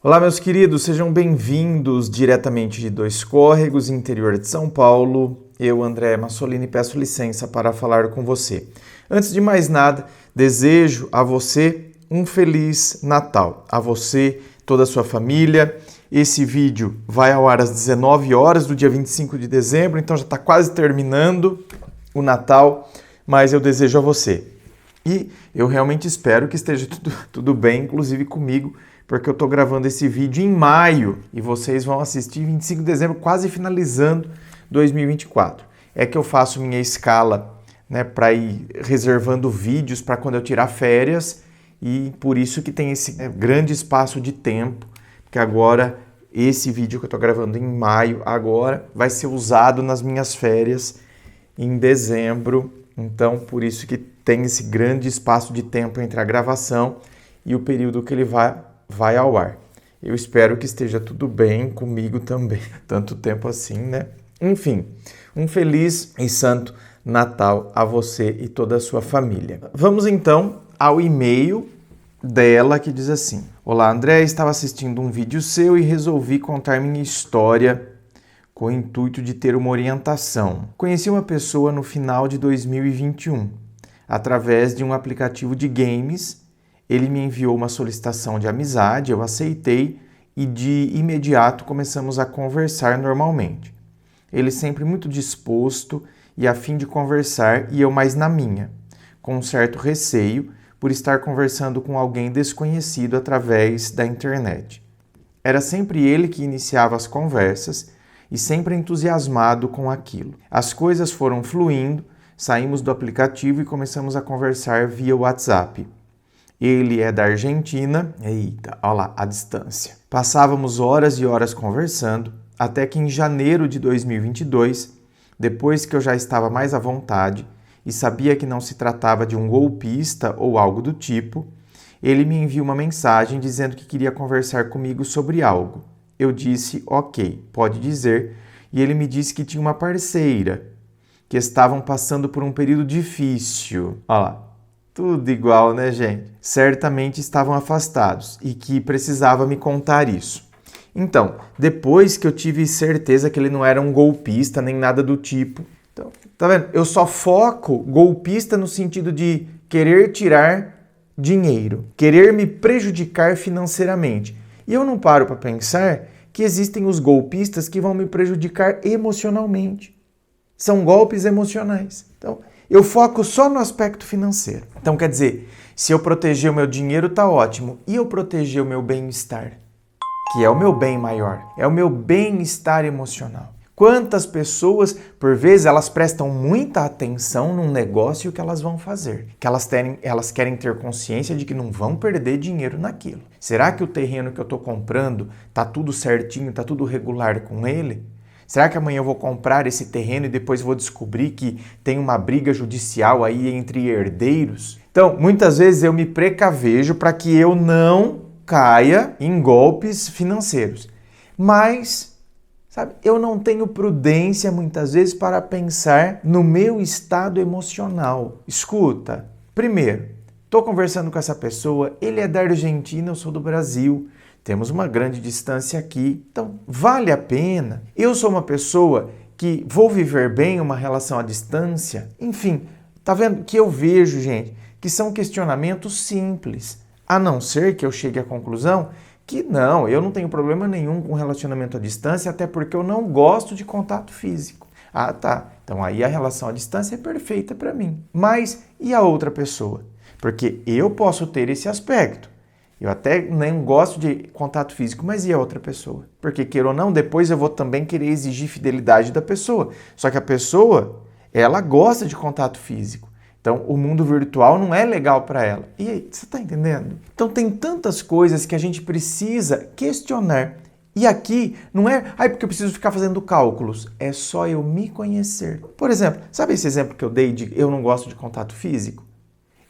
Olá, meus queridos, sejam bem-vindos diretamente de Dois Córregos, interior de São Paulo. Eu, André Massolini, peço licença para falar com você. Antes de mais nada, desejo a você um Feliz Natal. A você, toda a sua família. Esse vídeo vai ao ar às 19 horas do dia 25 de dezembro, então já está quase terminando o Natal, mas eu desejo a você. E eu realmente espero que esteja tudo bem, inclusive comigo, porque eu estou gravando esse vídeo em maio e vocês vão assistir 25 de dezembro, quase finalizando 2024. É que eu faço minha escala, né, para ir reservando vídeos para quando eu tirar férias e por isso que tem esse grande espaço de tempo, porque agora esse vídeo que eu estou gravando em maio agora vai ser usado nas minhas férias em dezembro, então por isso que tem esse grande espaço de tempo entre a gravação e o período que ele vai ao ar. Eu espero que esteja tudo bem comigo também, tanto tempo assim, né? Enfim, um feliz e santo Natal a você e toda a sua família. Vamos então ao e-mail dela que diz assim: Olá André, estava assistindo um vídeo seu e resolvi contar minha história com o intuito de ter uma orientação. Conheci uma pessoa no final de 2021, através de um aplicativo de games. Ele me enviou uma solicitação de amizade, eu aceitei e de imediato começamos a conversar normalmente. Ele sempre muito disposto e a fim de conversar e eu mais na minha, com um certo receio por estar conversando com alguém desconhecido através da internet. Era sempre ele que iniciava as conversas e sempre entusiasmado com aquilo. As coisas foram fluindo, saímos do aplicativo e começamos a conversar via WhatsApp. Ele é da Argentina, eita, olha lá, a distância. Passávamos horas e horas conversando, até que em janeiro de 2022, depois que eu já estava mais à vontade e sabia que não se tratava de um golpista ou algo do tipo, ele me enviou uma mensagem dizendo que queria conversar comigo sobre algo. Eu disse, ok, pode dizer, e ele me disse que tinha uma parceira, que estavam passando por um período difícil. Olha lá. Tudo igual, né, gente? Certamente estavam afastados e que precisava me contar isso. Então, depois que eu tive certeza que ele não era um golpista nem nada do tipo. Então, tá vendo? Eu só foco golpista no sentido de querer tirar dinheiro, querer me prejudicar financeiramente. E eu não paro para pensar que existem os golpistas que vão me prejudicar emocionalmente. São golpes emocionais. Então, eu foco só no aspecto financeiro. Então, quer dizer, se eu proteger o meu dinheiro, tá ótimo. E eu proteger o meu bem-estar? Que é o meu bem maior. É o meu bem-estar emocional. Quantas pessoas, por vezes, elas prestam muita atenção num negócio que elas vão fazer. Que elas querem ter consciência de que não vão perder dinheiro naquilo. Será que o terreno que eu estou comprando tá tudo certinho, tá tudo regular com ele? Será que amanhã eu vou comprar esse terreno e depois vou descobrir que tem uma briga judicial aí entre herdeiros? Então, muitas vezes eu me precavejo para que eu não caia em golpes financeiros. Mas, sabe, eu não tenho prudência muitas vezes para pensar no meu estado emocional. Escuta, primeiro, estou conversando com essa pessoa, ele é da Argentina, eu sou do Brasil. Temos uma grande distância aqui, então vale a pena. Eu sou uma pessoa que vou viver bem uma relação à distância. Enfim, tá vendo que eu vejo, gente, que são questionamentos simples. A não ser que eu chegue à conclusão que não, eu não tenho problema nenhum com relacionamento à distância, até porque eu não gosto de contato físico. Ah, tá. Então aí a relação à distância é perfeita para mim. Mas e a outra pessoa? Porque eu posso ter esse aspecto. Eu até nem gosto de contato físico, mas e a outra pessoa? Porque, queira ou não, depois eu vou também querer exigir fidelidade da pessoa. Só que a pessoa, ela gosta de contato físico. Então, o mundo virtual não é legal para ela. E aí, você está entendendo? Então, tem tantas coisas que a gente precisa questionar. E aqui, não é, porque eu preciso ficar fazendo cálculos. É só eu me conhecer. Por exemplo, sabe esse exemplo que eu dei de eu não gosto de contato físico?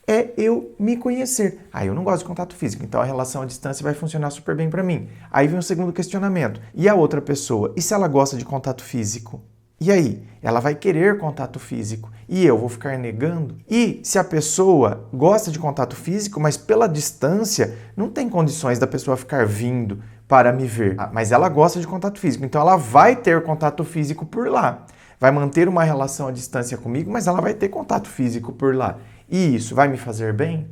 É eu me conhecer. Eu não gosto de contato físico, então a relação à distância vai funcionar super bem para mim. Aí vem o segundo questionamento. E a outra pessoa? E se ela gosta de contato físico? E aí? Ela vai querer contato físico e eu vou ficar negando? E se a pessoa gosta de contato físico, mas pela distância não tem condições da pessoa ficar vindo para me ver. Mas ela gosta de contato físico, então ela vai ter contato físico por lá. Vai manter uma relação à distância comigo, mas ela vai ter contato físico por lá. E isso vai me fazer bem?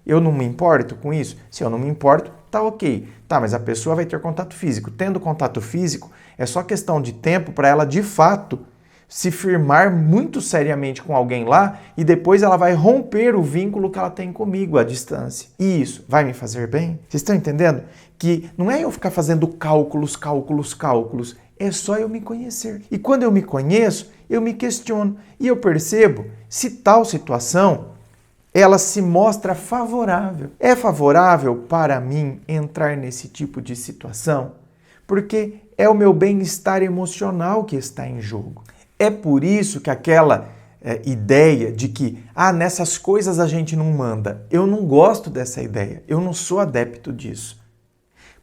Eu não me importo com isso? Se eu não me importo, tá ok. Tá, mas a pessoa vai ter contato físico. Tendo contato físico, é só questão de tempo para ela, de fato, se firmar muito seriamente com alguém lá e depois ela vai romper o vínculo que ela tem comigo à distância. E isso vai me fazer bem? Vocês estão entendendo? Que não é eu ficar fazendo cálculos, é só eu me conhecer. E quando eu me conheço, eu me questiono e eu percebo se tal situação ela se mostra favorável. É favorável para mim entrar nesse tipo de situação? Porque é o meu bem-estar emocional que está em jogo. É por isso que aquela ideia de que nessas coisas a gente não manda, eu não gosto dessa ideia, eu não sou adepto disso.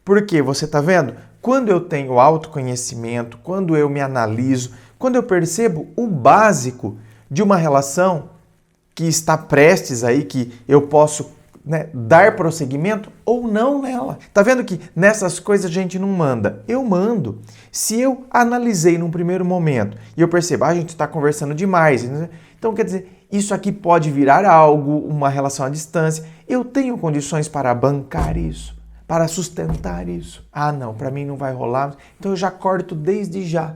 Porque você está vendo? Quando eu tenho autoconhecimento, quando eu me analiso, quando eu percebo o básico de uma relação que está prestes aí, que eu posso dar prosseguimento ou não nela. Tá vendo que nessas coisas a gente não manda? Eu mando. Se eu analisei num primeiro momento e eu percebo, a gente está conversando demais, então quer dizer, isso aqui pode virar algo, uma relação à distância. Eu tenho condições para bancar isso, para sustentar isso. Não, para mim não vai rolar, então eu já corto desde já.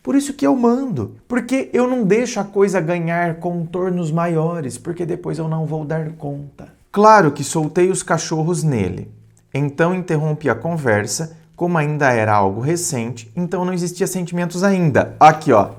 Por isso que eu mando, porque eu não deixo a coisa ganhar contornos maiores, porque depois eu não vou dar conta. Claro que soltei os cachorros nele, então interrompi a conversa, como ainda era algo recente, então não existia sentimentos ainda. Aqui, ó,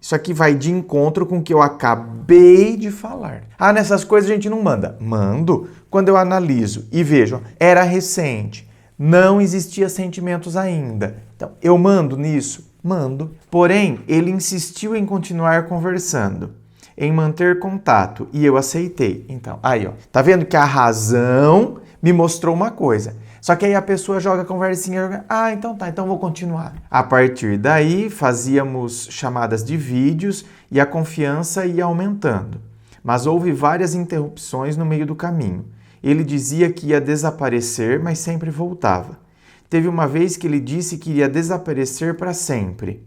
isso aqui vai de encontro com o que eu acabei de falar. Nessas coisas a gente não manda. Mando quando eu analiso e vejo, era recente, não existia sentimentos ainda. Então, eu mando nisso? Mando. Porém, ele insistiu em continuar conversando, em manter contato, e eu aceitei. Então, tá vendo que a razão me mostrou uma coisa. Só que aí a pessoa joga a conversinha, então vou continuar. A partir daí, fazíamos chamadas de vídeos e a confiança ia aumentando. Mas houve várias interrupções no meio do caminho. Ele dizia que ia desaparecer, mas sempre voltava. Teve uma vez que ele disse que iria desaparecer para sempre.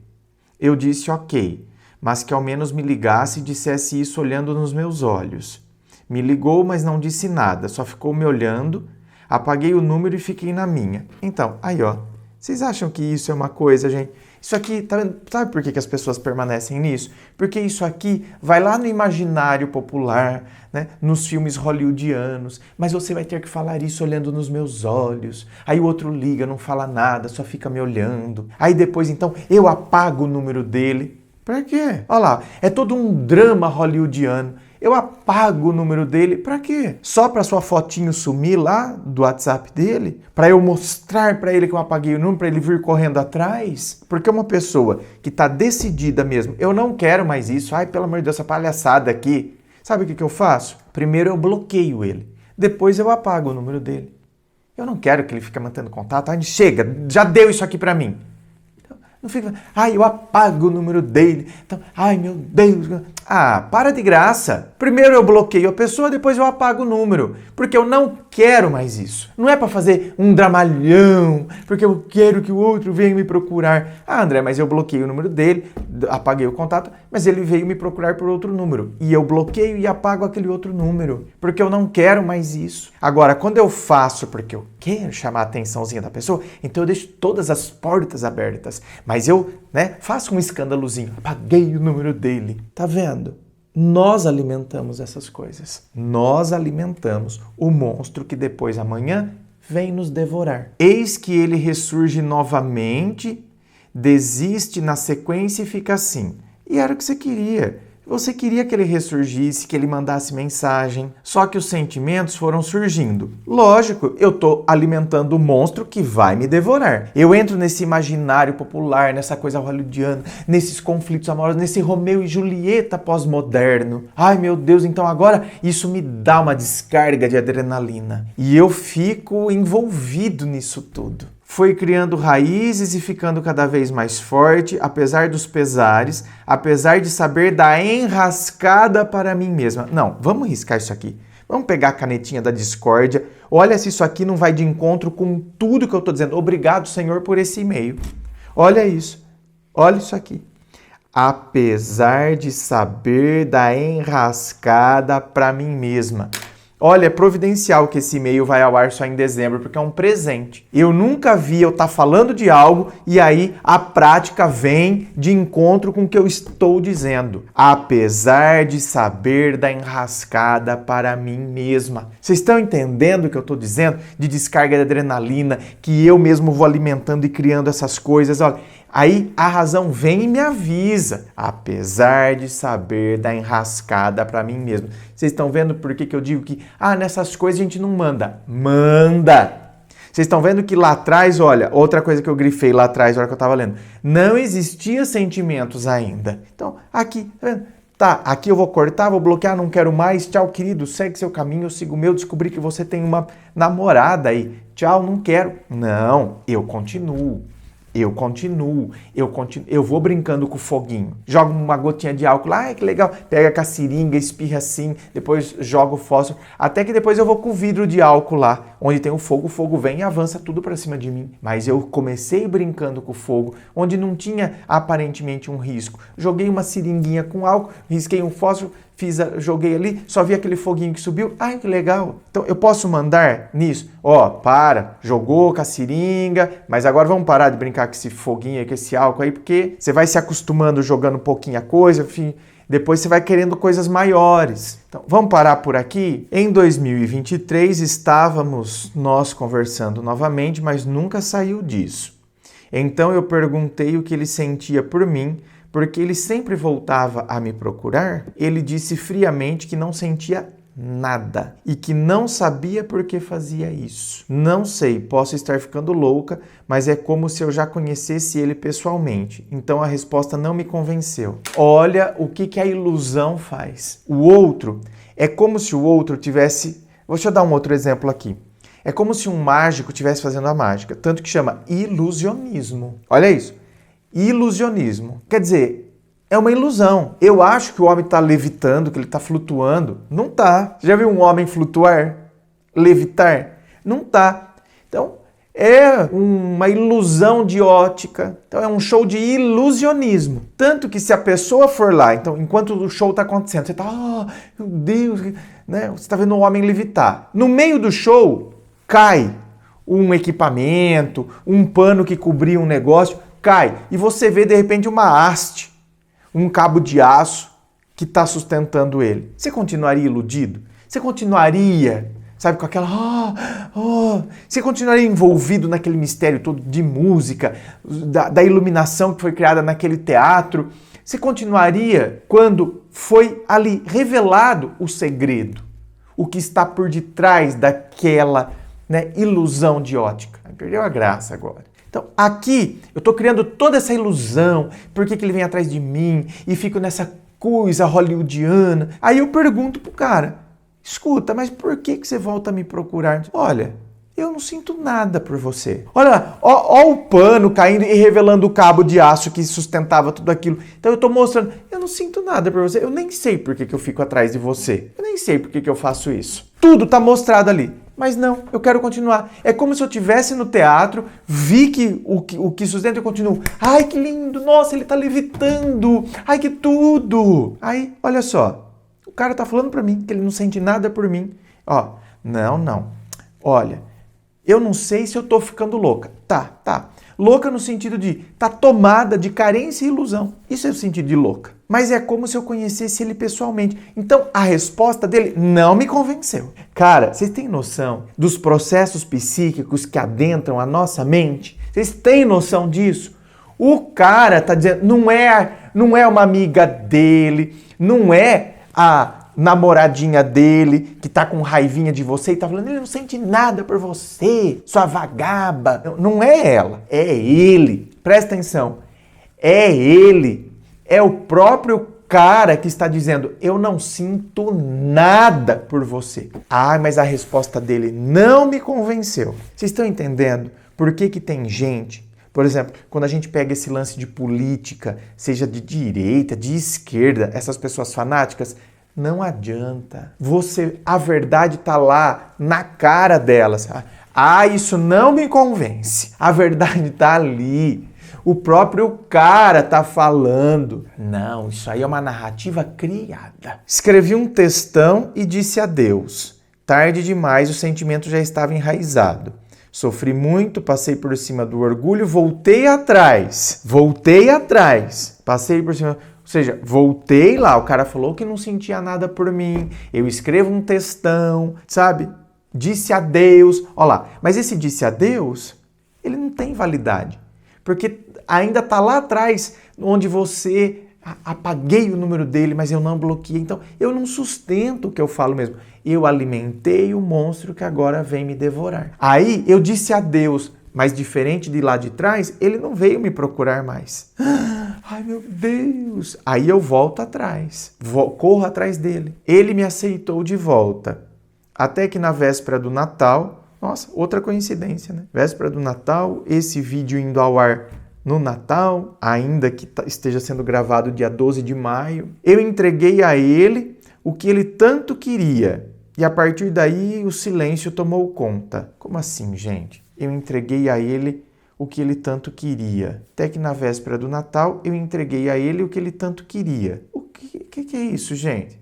Eu disse ok, mas que ao menos me ligasse e dissesse isso olhando nos meus olhos. Me ligou, mas não disse nada, só ficou me olhando, apaguei o número e fiquei na minha. Então, vocês acham que isso é uma coisa, gente? Isso aqui, sabe por que as pessoas permanecem nisso? Porque isso aqui vai lá no imaginário popular, nos filmes hollywoodianos, mas você vai ter que falar isso olhando nos meus olhos. Aí o outro liga, não fala nada, só fica me olhando. Aí depois, então, eu apago o número dele. Pra quê? Olha lá, é todo um drama hollywoodiano. Eu apago o número dele, pra quê? Só pra sua fotinho sumir lá do WhatsApp dele? Pra eu mostrar pra ele que eu apaguei o número, pra ele vir correndo atrás? Porque uma pessoa que tá decidida mesmo, eu não quero mais isso, pelo amor de Deus, essa palhaçada aqui. Sabe o que eu faço? Primeiro eu bloqueio ele, depois eu apago o número dele. Eu não quero que ele fique mantendo contato. Chega, já deu isso aqui pra mim. Não fica, eu apago o número dele. Então, meu Deus. Para de graça. Primeiro eu bloqueio a pessoa, depois eu apago o número. Porque eu não quero mais isso. Não é para fazer um dramalhão, porque eu quero que o outro venha me procurar. André, mas eu bloqueei o número dele, apaguei o contato, mas ele veio me procurar por outro número. E eu bloqueio e apago aquele outro número. Porque eu não quero mais isso. Agora, quando eu faço porque eu quero chamar a atençãozinha da pessoa, então eu deixo todas as portas abertas. Mas eu, faço um escândalozinho. Apaguei o número dele. Tá vendo? Nós alimentamos essas coisas. Nós alimentamos o monstro que depois amanhã vem nos devorar. Eis que ele ressurge novamente, desiste na sequência e fica assim. E era o que você queria. Você queria que ele ressurgisse, que ele mandasse mensagem, só que os sentimentos foram surgindo. Lógico, eu estou alimentando o monstro que vai me devorar. Eu entro nesse imaginário popular, nessa coisa hollywoodiana, nesses conflitos amorosos, nesse Romeu e Julieta pós-moderno. Meu Deus, então agora isso me dá uma descarga de adrenalina. E eu fico envolvido nisso tudo. Foi criando raízes e ficando cada vez mais forte, apesar dos pesares, apesar de saber da enrascada para mim mesma. Não, vamos riscar isso aqui, Vamos pegar a canetinha da discórdia. Olha se isso aqui não vai de encontro com tudo que eu estou dizendo. Obrigado, Senhor, por esse e-mail. Olha isso. Olha isso aqui. Apesar de saber da enrascada para mim mesma. Olha, é providencial que esse e-mail vai ao ar só em dezembro, porque é um presente. Eu nunca vi eu estar falando de algo e aí a prática vem de encontro com o que eu estou dizendo. Apesar de saber da enrascada para mim mesma. Vocês estão entendendo o que eu estou dizendo? De descarga de adrenalina, que eu mesmo vou alimentando e criando essas coisas. Olha, aí a razão vem e me avisa. Apesar de saber da enrascada para mim mesmo. Vocês estão vendo por que eu digo que nessas coisas a gente não manda? Manda! Vocês estão vendo que lá atrás, olha, outra coisa que eu grifei lá atrás, na hora que eu estava lendo, não existia sentimentos ainda. Então, aqui, tá vendo? Tá, aqui eu vou cortar, vou bloquear, não quero mais. Tchau, querido, segue seu caminho, eu sigo o meu. Descobri que você tem uma namorada aí. Tchau, não quero. Não, eu continuo. Eu vou brincando com o foguinho. Jogo uma gotinha de álcool lá, que legal. Pega com a seringa, espirra assim, depois joga o fósforo. Até que depois eu vou com o vidro de álcool lá, onde tem o fogo vem e avança tudo pra cima de mim. Mas eu comecei brincando com o fogo, onde não tinha aparentemente um risco. Joguei uma seringuinha com álcool, risquei um fósforo, joguei ali, só vi aquele foguinho que subiu. Ai, que legal. Então, eu posso mandar nisso? Jogou com a seringa, mas agora vamos parar de brincar com esse foguinho aí, com esse álcool aí, porque você vai se acostumando jogando um pouquinho a coisa, enfim, depois você vai querendo coisas maiores. Então, vamos parar por aqui? Em 2023, estávamos nós conversando novamente, mas nunca saiu disso. Então, eu perguntei o que ele sentia por mim, porque ele sempre voltava a me procurar. Ele disse friamente que não sentia nada e que não sabia por que fazia isso. Não sei, posso estar ficando louca, mas é como se eu já conhecesse ele pessoalmente. Então a resposta não me convenceu. Olha o que a ilusão faz. O outro, é como se o outro tivesse... Deixa eu dar um outro exemplo aqui. É como se um mágico estivesse fazendo a mágica, tanto que chama ilusionismo. Olha isso. Ilusionismo. Quer dizer, é uma ilusão. Eu acho que o homem está levitando, que ele está flutuando. Não está. Você já viu um homem flutuar? Levitar? Não está. Então, é uma ilusão de ótica. Então, é um show de ilusionismo. Tanto que se a pessoa for lá, então, enquanto o show está acontecendo, você está, meu Deus, né? Você está vendo um homem levitar. No meio do show, cai um equipamento, um pano que cobria um negócio, cai. E você vê, de repente, uma haste, um cabo de aço que está sustentando ele. Você continuaria iludido? Você continuaria, sabe, com aquela... Você continuaria envolvido naquele mistério todo de música, da iluminação que foi criada naquele teatro? Você continuaria quando foi ali revelado o segredo, o que está por detrás daquela, né, ilusão de ótica? Perdeu a graça agora. Então, aqui, eu estou criando toda essa ilusão, por que ele vem atrás de mim, e fico nessa coisa hollywoodiana. Aí eu pergunto pro cara, escuta, mas por que você volta a me procurar? Olha, eu não sinto nada por você. Olha lá, ó o pano caindo e revelando o cabo de aço que sustentava tudo aquilo. Então eu estou mostrando, eu não sinto nada por você, eu nem sei por que eu fico atrás de você. Eu nem sei por que eu faço isso. Tudo está mostrado ali. Mas não, eu quero continuar. É como se eu estivesse no teatro, vi que o que sustenta e eu continuo. Ai, que lindo! Nossa, ele tá levitando! Ai, que tudo! Aí, olha só. O cara tá falando pra mim que ele não sente nada por mim. Ó, não. Olha, eu não sei se eu tô ficando louca. Tá. Louca no sentido de tá tomada de carência e ilusão. Isso é o sentido de louca. Mas é como se eu conhecesse ele pessoalmente. Então, a resposta dele não me convenceu. Cara, vocês têm noção dos processos psíquicos que adentram a nossa mente? Vocês têm noção disso? O cara tá dizendo, não é uma amiga dele, não é a namoradinha dele que tá com raivinha de você e tá falando, ele não sente nada por você, sua vagaba. Não é ela, é ele. Presta atenção. É ele. É o próprio cara que está dizendo, eu não sinto nada por você. Mas a resposta dele não me convenceu. Vocês estão entendendo por que tem gente, por exemplo, quando a gente pega esse lance de política, seja de direita, de esquerda, essas pessoas fanáticas, Não adianta. A verdade está lá na cara delas. Ah, isso não me convence. A verdade está ali. O próprio cara está falando. Não, isso aí é uma narrativa criada. Escrevi um textão e disse adeus. Tarde demais, o sentimento já estava enraizado. Sofri muito, passei por cima do orgulho, voltei atrás. Passei por cima... Ou seja, voltei lá, o cara falou que não sentia nada por mim, eu escrevo um textão, sabe? Disse adeus, olha lá. Mas esse disse adeus, ele não tem validade, porque ainda está lá atrás, onde você... Apaguei o número dele, mas eu não bloqueei. Então, eu não sustento o que eu falo mesmo. Eu alimentei o monstro que agora vem me devorar. Aí, eu disse adeus, mas diferente de lá de trás, ele não veio me procurar mais. Ai, meu Deus! Aí eu volto atrás, corro atrás dele. Ele me aceitou de volta. Até que na véspera do Natal, nossa, outra coincidência, né? Véspera do Natal, esse vídeo indo ao ar no Natal, ainda que esteja sendo gravado dia 12 de maio, eu entreguei a ele o que ele tanto queria. E a partir daí o silêncio tomou conta. Como assim, gente? Eu entreguei a ele o que ele tanto queria. Até que na véspera do Natal eu entreguei a ele o que ele tanto queria. O que é isso, gente?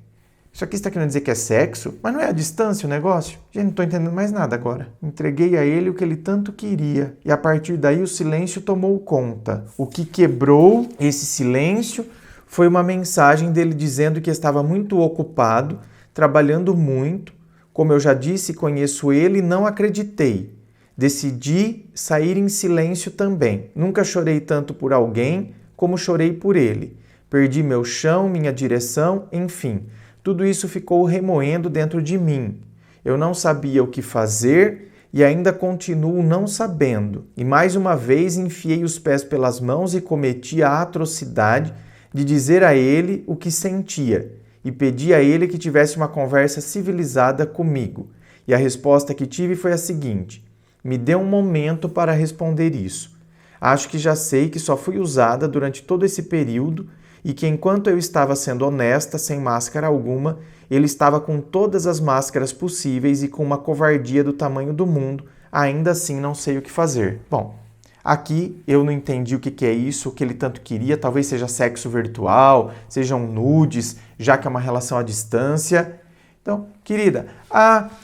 Isso aqui está querendo dizer que é sexo? Mas não é a distância o negócio? Gente, não estou entendendo mais nada agora. Entreguei a ele o que ele tanto queria. E a partir daí o silêncio tomou conta. O que quebrou esse silêncio foi uma mensagem dele dizendo que estava muito ocupado, trabalhando muito. Como eu já disse, conheço ele e não acreditei. Decidi sair em silêncio também. Nunca chorei tanto por alguém como chorei por ele. Perdi meu chão, minha direção, enfim. Tudo isso ficou remoendo dentro de mim. Eu não sabia o que fazer e ainda continuo não sabendo. E mais uma vez enfiei os pés pelas mãos e cometi a atrocidade de dizer a ele o que sentia e pedi a ele que tivesse uma conversa civilizada comigo. E a resposta que tive foi a seguinte: me dê um momento para responder isso. Acho que já sei que só fui usada durante todo esse período e que enquanto eu estava sendo honesta, sem máscara alguma, ele estava com todas as máscaras possíveis e com uma covardia do tamanho do mundo, ainda assim não sei o que fazer. Bom, aqui eu não entendi o que é isso, o que ele tanto queria, talvez seja sexo virtual, sejam nudes, já que é uma relação à distância. Então, querida,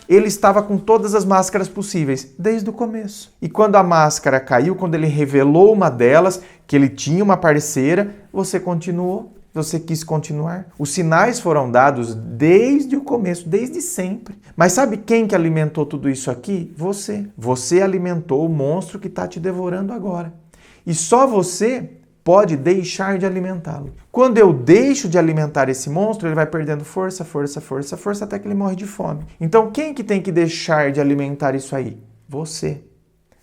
ele estava com todas as máscaras possíveis, desde o começo. E quando a máscara caiu, quando ele revelou uma delas, que ele tinha uma parceira, você continuou, você quis continuar. Os sinais foram dados desde o começo, desde sempre. Mas sabe quem que alimentou tudo isso aqui? Você. Você alimentou o monstro que está te devorando agora. E só você pode deixar de alimentá-lo. Quando eu deixo de alimentar esse monstro, ele vai perdendo força, até que ele morre de fome. Então, quem que tem que deixar de alimentar isso aí? Você.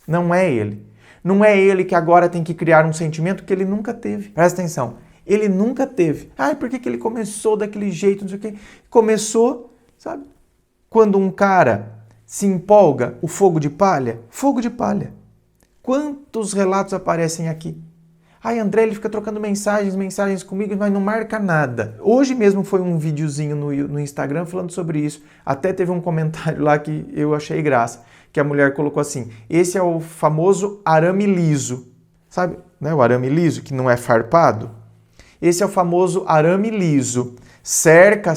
Não é ele. Não é ele que agora tem que criar um sentimento que ele nunca teve. Presta atenção. Ele nunca teve. Por que ele começou daquele jeito, não sei o quê? Começou, sabe? Quando um cara se empolga, o fogo de palha. Fogo de palha. Quantos relatos aparecem aqui? André, ele fica trocando mensagens comigo, mas não marca nada. Hoje mesmo foi um videozinho no Instagram falando sobre isso. Até teve um comentário lá que eu achei graça, que a mulher colocou assim: esse é o famoso arame liso. Sabe, né, o arame liso, que não é farpado? Esse é o famoso arame liso. Cerca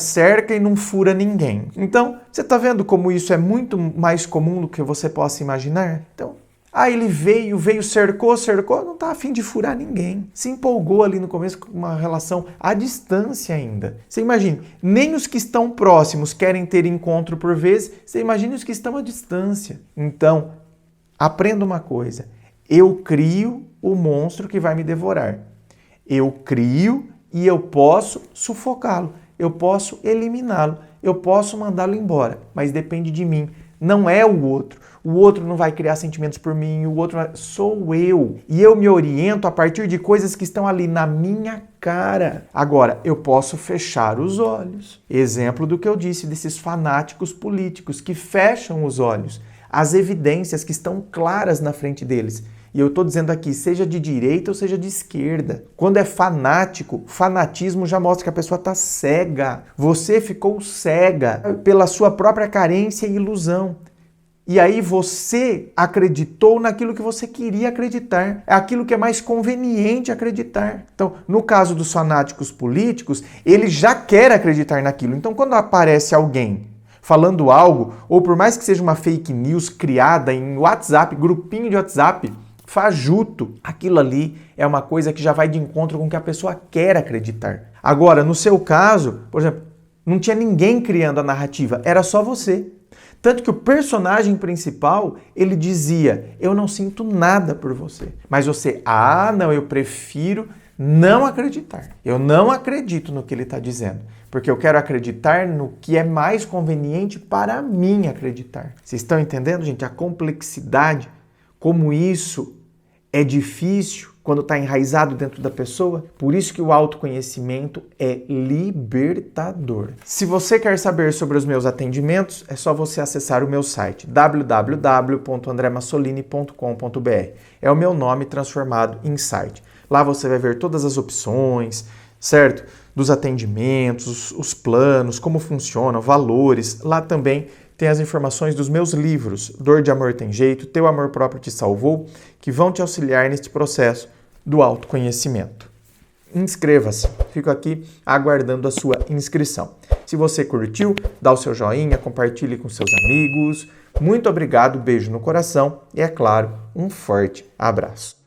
e não fura ninguém. Então, você está vendo como isso é muito mais comum do que você possa imaginar? Então, ele veio, cercou, não tá a fim de furar ninguém. Se empolgou ali no começo com uma relação à distância ainda. Você imagine, nem os que estão próximos querem ter encontro por vezes, você imagine os que estão à distância. Então, aprenda uma coisa, eu crio o monstro que vai me devorar. Eu crio e eu posso sufocá-lo, eu posso eliminá-lo, eu posso mandá-lo embora, mas depende de mim, não é o outro. O outro não vai criar sentimentos por mim, o outro sou eu. E eu me oriento a partir de coisas que estão ali na minha cara. Agora, eu posso fechar os olhos. Exemplo do que eu disse desses fanáticos políticos que fecham os olhos. as evidências que estão claras na frente deles. E eu estou dizendo aqui, seja de direita ou seja de esquerda. Quando é fanático, fanatismo já mostra que a pessoa está cega. Você ficou cega pela sua própria carência e ilusão. E aí você acreditou naquilo que você queria acreditar, é aquilo que é mais conveniente acreditar. Então, no caso dos fanáticos políticos, ele já quer acreditar naquilo. Então, quando aparece alguém falando algo, ou por mais que seja uma fake news criada em WhatsApp, grupinho de WhatsApp, fajuto, aquilo ali é uma coisa que já vai de encontro com o que a pessoa quer acreditar. Agora, no seu caso, por exemplo, não tinha ninguém criando a narrativa, era só você. Tanto que o personagem principal, ele dizia, eu não sinto nada por você. Mas você, não, eu prefiro não acreditar. Eu não acredito no que ele está dizendo. Porque eu quero acreditar no que é mais conveniente para mim acreditar. Vocês estão entendendo, gente? A complexidade, como isso é difícil quando está enraizado dentro da pessoa. Por isso que o autoconhecimento é libertador. Se você quer saber sobre os meus atendimentos, é só você acessar o meu site www.andremassolini.com.br. É o meu nome transformado em site. Lá você vai ver todas as opções, certo? Dos atendimentos, os planos, como funcionam, valores. Lá também tem as informações dos meus livros, Dor de Amor Tem Jeito, Teu Amor Próprio Te Salvou, que vão te auxiliar neste processo do autoconhecimento. Inscreva-se. Fico aqui aguardando a sua inscrição. Se você curtiu, dá o seu joinha, compartilhe com seus amigos. Muito obrigado, beijo no coração e, é claro, um forte abraço.